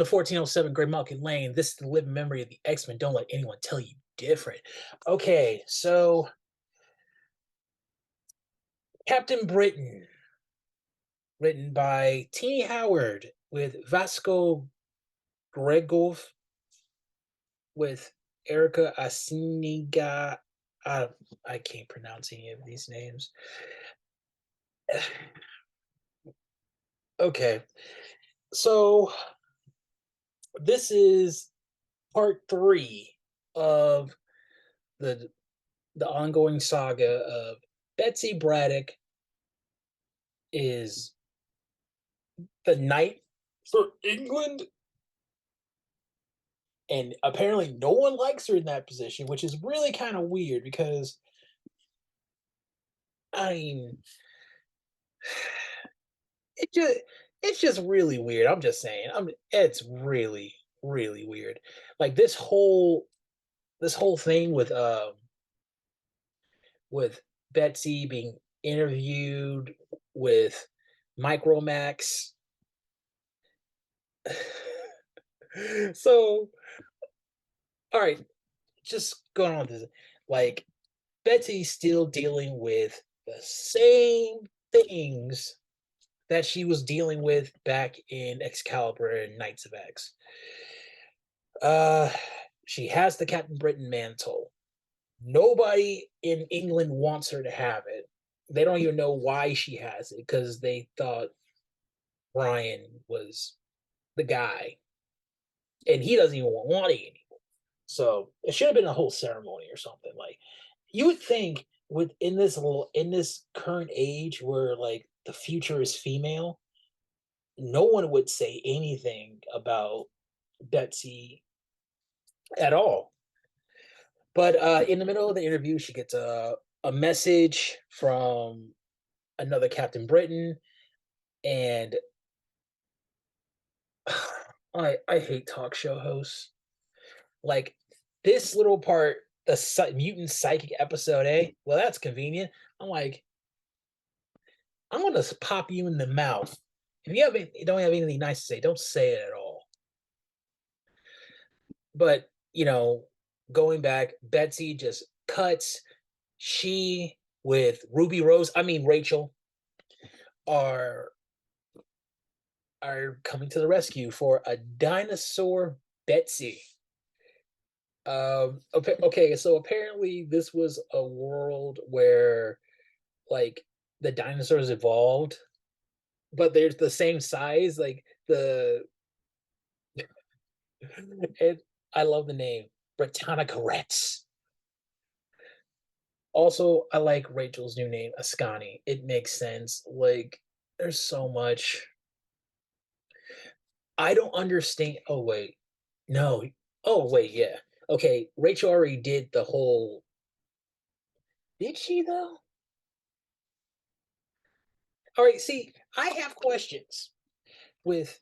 1407 Great Malkin Lane. This is the living memory of the X-Men. Don't let anyone tell you different. Okay, so Captain Britain, written by Teeny Howard with Vasco Gregov, with Erica Asiniga. I can't pronounce any of these names. Okay, so this is part 3 of the the ongoing saga of Betsy Braddock is the knight for England, and apparently no one likes her in that position, which is really kind of weird because I mean it just it's just really weird. I'm just saying. It's really really weird. Like this whole thing with Betsy being interviewed with Micromax. So, all right, just going on with this. Like, Betsy's still dealing with the same things that she was dealing with back in Excalibur and Knights of X. Uh, she has the Captain Britain mantle. Nobody in England wants her to have it. They don't even know why she has it because they thought Brian was the guy, and he doesn't even want it anymore. So it should have been a whole ceremony or something. Like, you would think in this current age where like the future is female, no one would say anything about Betsy at all. But in the middle of the interview, she gets a message from another Captain Britain, and I hate talk show hosts. Like, this little part, the mutant psychic episode, eh? Well, that's convenient. I'm like, I'm gonna pop you in the mouth. If you don't have anything nice to say, don't say it at all. But going back, Betsy just cuts. She with Ruby Rose, I mean Rachel, are coming to the rescue for a dinosaur Betsy. Okay, so apparently this was a world where like the dinosaurs evolved, but they're the same size. Like the it, I love the name Britannica Rex. Also, I like Rachel's new name, Ascani. It makes sense. Like, there's so much. I don't understand. Oh, wait. No. Oh, wait. Yeah. Okay. Rachel already did the whole. Did she, though? All right. See, I have questions with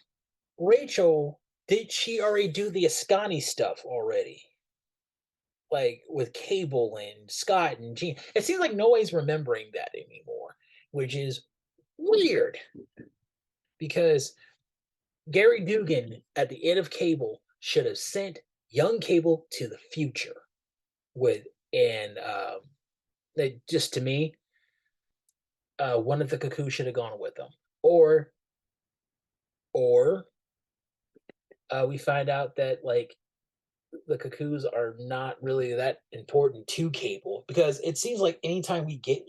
Rachel. Did she already do the Ascani stuff already? Like with Cable and Scott and Jean. It seems like nobody's remembering that anymore, which is weird because Gary Dugan at the end of Cable should have sent young Cable to the future with, and just to me, one of the Cuckoo should have gone with them, or or we find out that like the Cuckoos are not really that important to Cable because it seems like anytime we get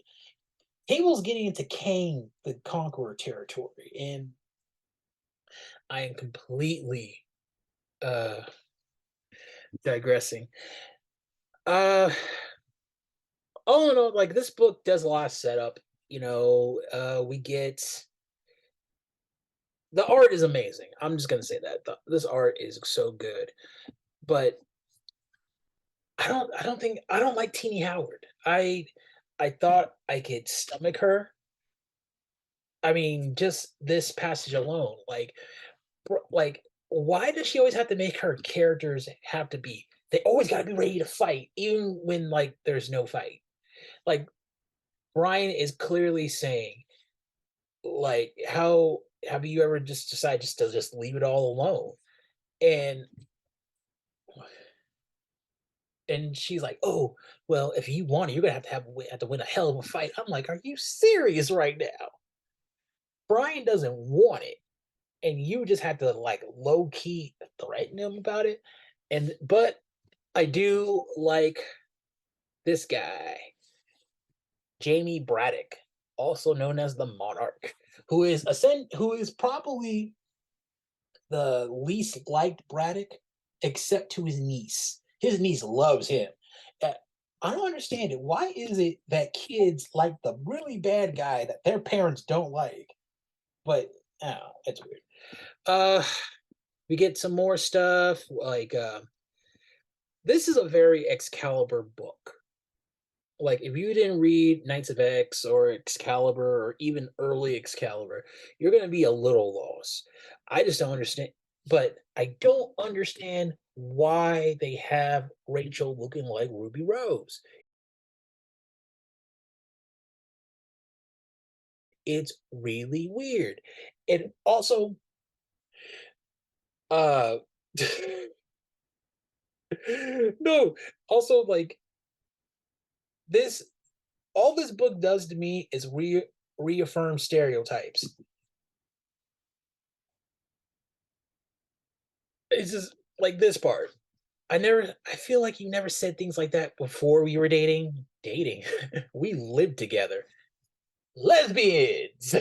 Cable's getting into Kang the Conqueror territory, and I am completely uh digressing. Uh all in all, like this book does a lot of setup. We get the art is amazing. I'm just gonna say that this art is so good, but I don't like Teeny Howard. I thought I could stomach her. I mean, just this passage alone, like why does she always have to make her characters have to be? They always got to be ready to fight, even when like there's no fight. Like Brian is clearly saying, like, how have you ever just decided just to just leave it all alone? And she's like, "Oh, well, if you want it, you're gonna have to win a hell of a fight." I'm like, "Are you serious right now? Brian doesn't want it, and you just had to like low key threaten him about it." And but I do like this guy, Jamie Braddock, also known as the Monarch, who is probably the least liked Braddock, except to his niece. His niece loves him. Uh, I don't understand it. Why is it that kids like the really bad guy that their parents don't like? But I don't know, it's weird. Uh, we get some more stuff like this is a very Excalibur book. Like if you didn't read Knights of X or Excalibur or even early Excalibur, you're going to be a little lost. I just don't understand, but I don't understand why they have Rachel looking like Ruby Rose. It's really weird. And also uh no, also like this all this book does to me is reaffirm stereotypes. It's just like this part. I feel like you never said things like that before we were dating. Dating. We lived together. Lesbians.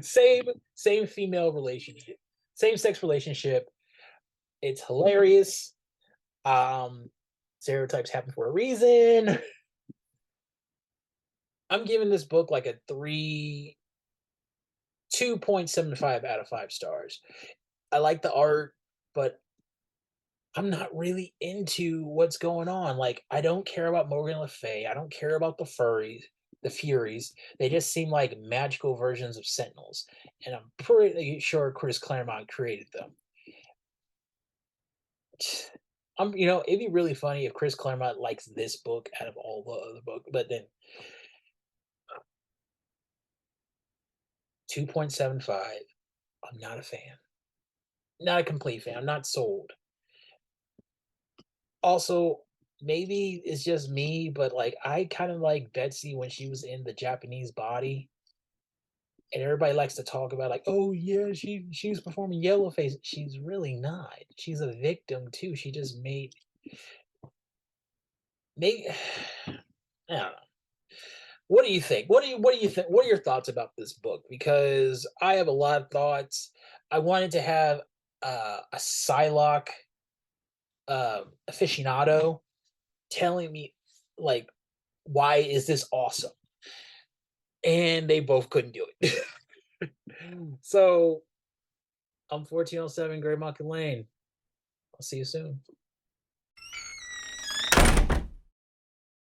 same same female relationship. Same sex relationship. It's hilarious. Um Stereotypes happen for a reason. I'm giving this book like a 2.75 out of 5 stars. I like the art, but I'm not really into what's going on. Like, I don't care about Morgan Le Fay. I don't care about the Furies. They just seem like magical versions of Sentinels, and I'm pretty sure Chris Claremont created them. It'd be really funny if Chris Claremont likes this book out of all the other books, but then 2.75. I'm not a fan. Not a complete fan. I'm not sold. Also, maybe it's just me, but like I kind of like Betsy when she was in the Japanese body, and everybody likes to talk about like, oh yeah, she's performing yellow face. She's really not. She's a victim too. She just made I don't know. What do you think? What do you think? What are your thoughts about this book? Because I have a lot of thoughts. I wanted to have a Psylocke aficionado telling me like why is this awesome, and they both couldn't do it. So I'm 1407 Great Mountain Lane. I'll see you soon.